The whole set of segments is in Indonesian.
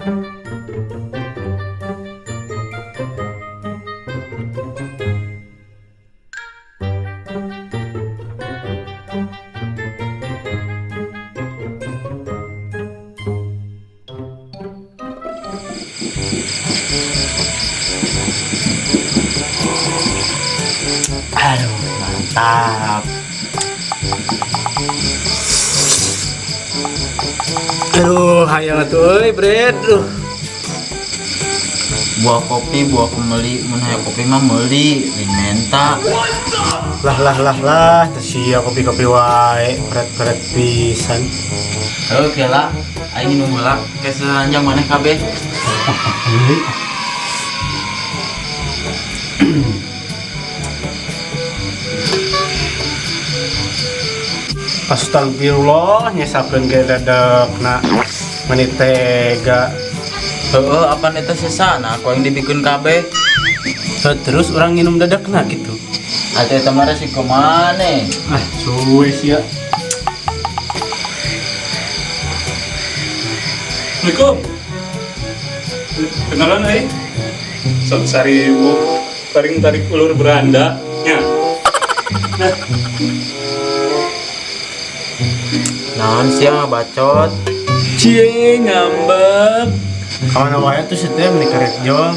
Aduh, mantap. Aduh, hayang atuh euy, Bret. Buah kopi, buah kemeli, mun hayang kopi mah meuli, lain menta. Lah, teu sia kopi-kopi wae, Bret pisan. Heuh, piala. Aing nu heula ke seranjang maneh kabeh. Astagfirullah, nyesakeun ge dadekna. Menit tega. Heuh, apa eta sesana aku yang dibikeun kabeh. Terus orang nginum dadekna gitu. Ate eta mah resiko maneh. Suwe sia. Assalamualaikum. Kenalan sok saribu tarik ulur beranda nya. Naon sia bacot. Cie ngambek. Kawan wae tuh setem nih karek jol.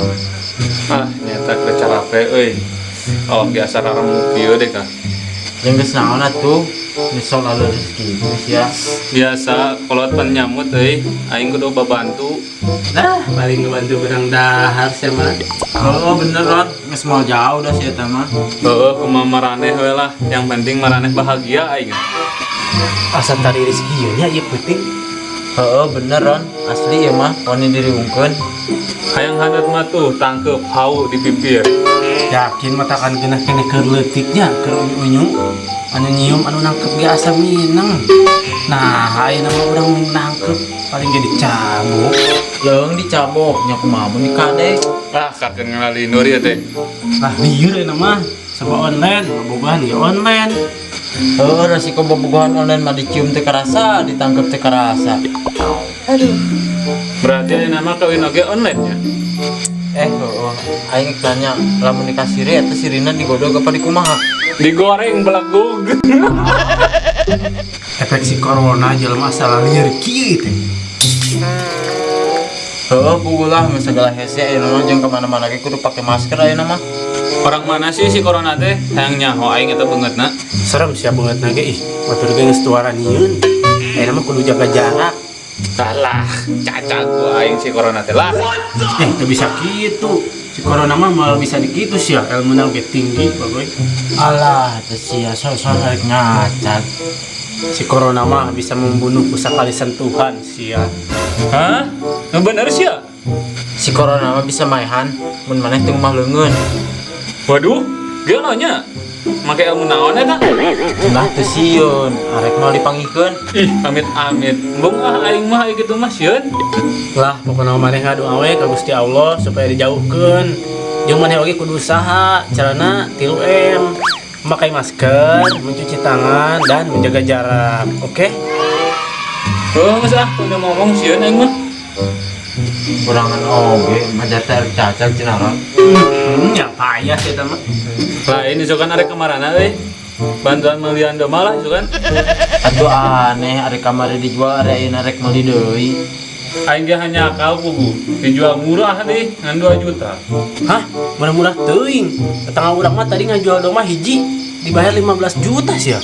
Nyata ke cara euy. Oh biasa raramu kieu deh kah. Yang geus naon atuh? Misal lalu rezeki itu sia. Biasa kolot pan nyamut aing kudu babantu. Paling ngebantu berang dahar sia mah. Oh bener Ron, geus moal jauh dah sia eta mah. Heueuh kumaha maraneh we lah, yang penting maraneh bahagia aing. Asa tari rezeki ieu nya ieu penting. Heueuh bener Ron, asli ya mah wani diriungkeun. Hayang handap mah tuh tangkep hau di bibir. Yakin mata kan kena kene keur leutiknya, keur unyu-unyu. Anu nyium anu nangkep biasa mineng. Nah, ayeuna mah urang nangkep paling ge dicabuk. Leung dicabok nya kumaha mun dikade. Kakeun ngalalinur ieu teh. Lah lieur ayeuna mah serba online, bobogohan ge online. Heueuh resiko bobogohan online mah dicium teu karasa, ditangkep teu karasa. Aduh. Berarti ayeuna mah kawin oge online nya. Heueuh, aing tanya lamun dikasiri eta sirina digodog apa dikumaha? Digoreng belagug. Efek si corona jelema salah lieur kieu teh. Heueuh pugulah mah segala hese ayeuna mah jeung ka mana-mana ge kudu pake masker ayeuna mah. Orang mana sih si corona teh? Hayang nyaho aing eta beungeutna. Serem sia beungeutna ge ih. Batur ge geus tuaran nyieun. Ayeuna mah kudu jaga jarak. Salah, cacak ku aing si corona teh lah. Teu bisa kitu. Si corona mah malah bisa dikitu sia, ilmuna ge tinggi bagoy. Alah, teu sia sok-sok arek ngacak. Si corona mah bisa membunuh kusakali sentuhan sia. Hah? Nu bener sih ya? Si corona mah bisa maehan mun maneh teu mah leungeun. Waduh, geuna nya. Make ilmu naon eta? Lah teu sieun, arek mau dipanggihkeun. Ih, amit-amit. Embung aing mah aya kitu mah sieun. Lah pokona maneh ngadoa we ka Gusti Allah supaya dijauhkeun. Jeung maneh oge kudu usaha, carana 3M. Memakai masker, mencuci tangan dan menjaga jarak. Oke? Heuh, geus udah ngomong sieun aing mah. Kurangan oge, majar teh arek cacak cenah Ron. Ya payah sih eta mah. Lah ini sukan arek kemarana bantuan melian domah lah sukan. Atuh aneh arek kamari dijual arek ayeuna rek meuli deui. Aing ge hanya akal pugu, dijual murah deh, ngan 2 juta. Hah? Murah-murah teuing. Tetangga urang mah tadi ngajual domah hiji dibayar 15 juta sih ya.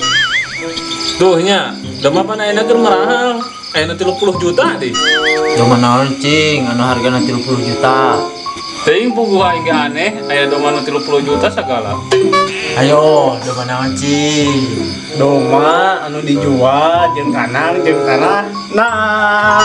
Tuh nya, domah pan ayeuna keur mahal. Ayeuna 30 juta deh. Domah naon cing, anu hargana 30 juta. Teuing pugu aing ge aneh, aya domah nu 30 juta sagala. Ayo, domah naon cing? Doma anu dijual jeung kanang jeung tanah. Nah.